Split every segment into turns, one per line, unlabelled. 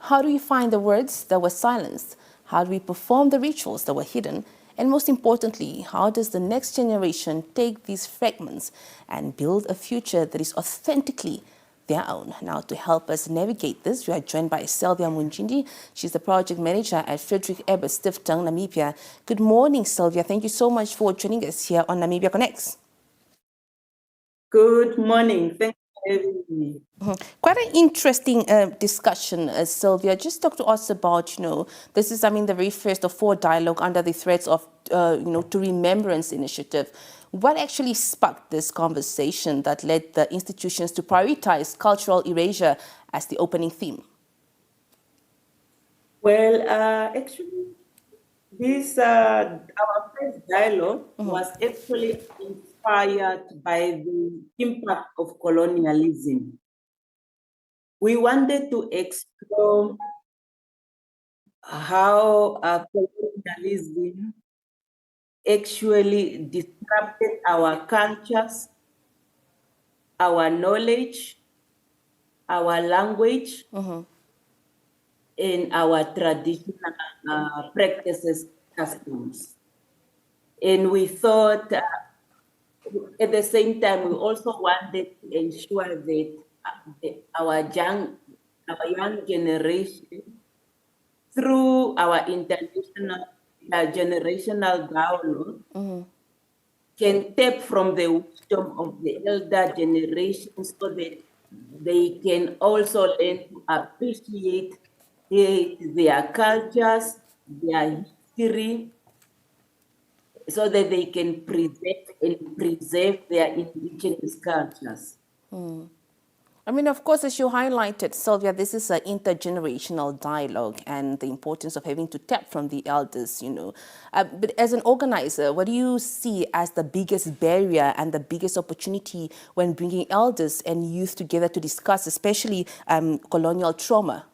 How do we find the words that were silenced? How do we perform the rituals that were hidden? And most importantly, how does the next generation take these fragments and build a future that is authentically their own? Now, to help us navigate this, we are joined by Sylvia Mundjindi. She's the project manager at Friedrich-Ebert-Stiftung Namibia. Good morning, Sylvia. Thank you so much for joining us here on NAMIBIA Connects.
Good morning. Thank you for having me.
Quite an interesting discussion, Sylvia. Just talk to us about, this is, the very first of 4 dialogue under the threats of, To Remembrance initiative. What actually sparked this conversation that led the institutions to prioritize cultural erasure as the opening theme?
Well, actually, this our first dialogue was actually inspired by the impact of colonialism. We wanted to explore how colonialism actually disrupted our cultures, our knowledge, our language, and our traditional practices, customs. And we thought, at the same time, we also wanted to ensure that our young generation, through our international generational dialogue, can tap from the wisdom of the elder generation so that they can also learn to appreciate their cultures, their history, so that they can preserve their indigenous cultures.
Of course, as you highlighted, Sylvia, this is an intergenerational dialogue and the importance of having to tap from the elders, But as an organizer, what do you see as the biggest barrier and the biggest opportunity when bringing elders and youth together to discuss, especially colonial trauma?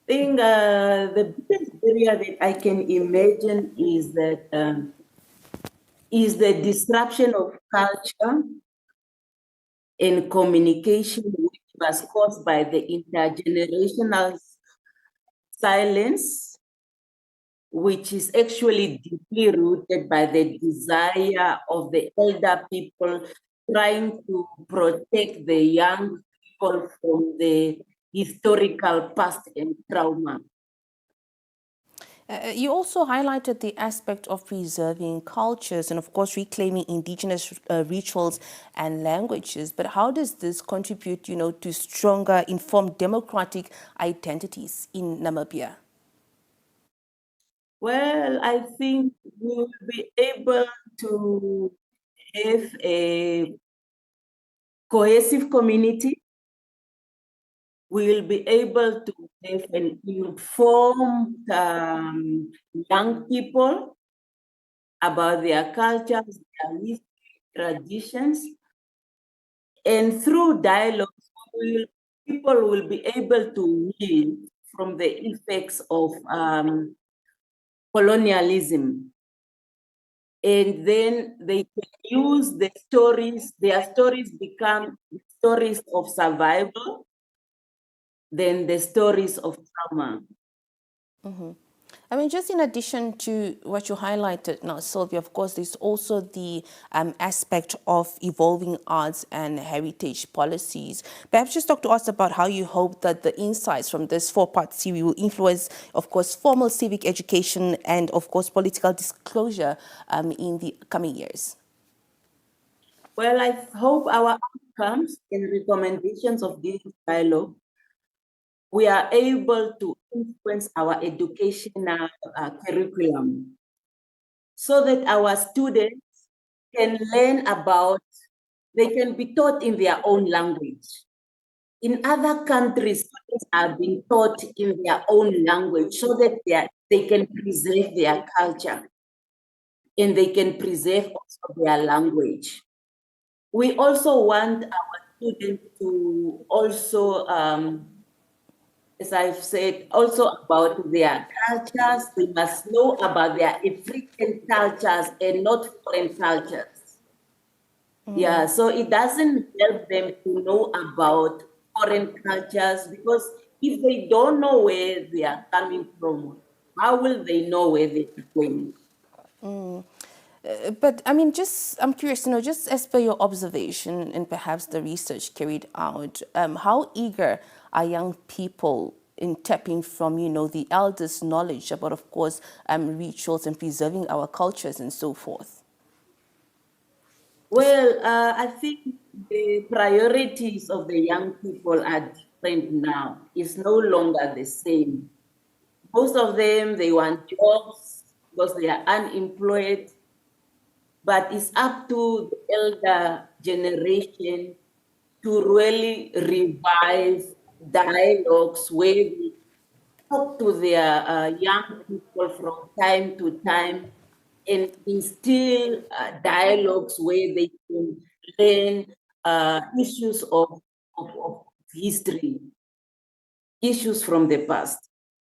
I think the biggest barrier that I can imagine is that is the disruption of culture and communication, which was caused by the intergenerational silence, which is actually deeply rooted by the desire of the elder people trying to protect the young people from the historical past and trauma.
You also highlighted the aspect of preserving cultures and, of course, reclaiming indigenous rituals and languages. But how does this contribute, to stronger, informed democratic identities in Namibia?
Well, I think we will be able to have a cohesive community. We will be able to have an informed young people about their cultures, their history, traditions. And through dialogue, people will be able to heal from the effects of colonialism. And then they can use the stories, their stories become stories of survival, than the stories of trauma.
Just in addition to what you highlighted now, Sylvia, of course, there's also the aspect of evolving arts and heritage policies. Perhaps just talk to us about how you hope that the insights from this 4-part series will influence, of course, formal civic education and, of course, political disclosure in the coming years.
Well, I hope our outcomes and recommendations of this dialogue, we are able to influence our educational curriculum so that our students can learn about, they can be taught in their own language. In other countries, students are being taught in their own language so that they can preserve their culture and they can preserve also their language. We also want our students to also, as I've said, also about their cultures. They must know about their African cultures and not foreign cultures. Yeah, so it doesn't help them to know about foreign cultures because if they don't know where they are coming from, how will they know where they are going?
But I mean, I'm curious, just as per your observation and perhaps the research carried out, how eager are young people in tapping from, the elders' knowledge about, of course, rituals and preserving our cultures and so forth?
Well, I think the priorities of the young people are different now. It's no longer the same. Most of them, they want jobs because they are unemployed, but it's up to the elder generation to really revive dialogues where we talk to their young people from time to time and instill dialogues where they can learn issues of history, issues from the past.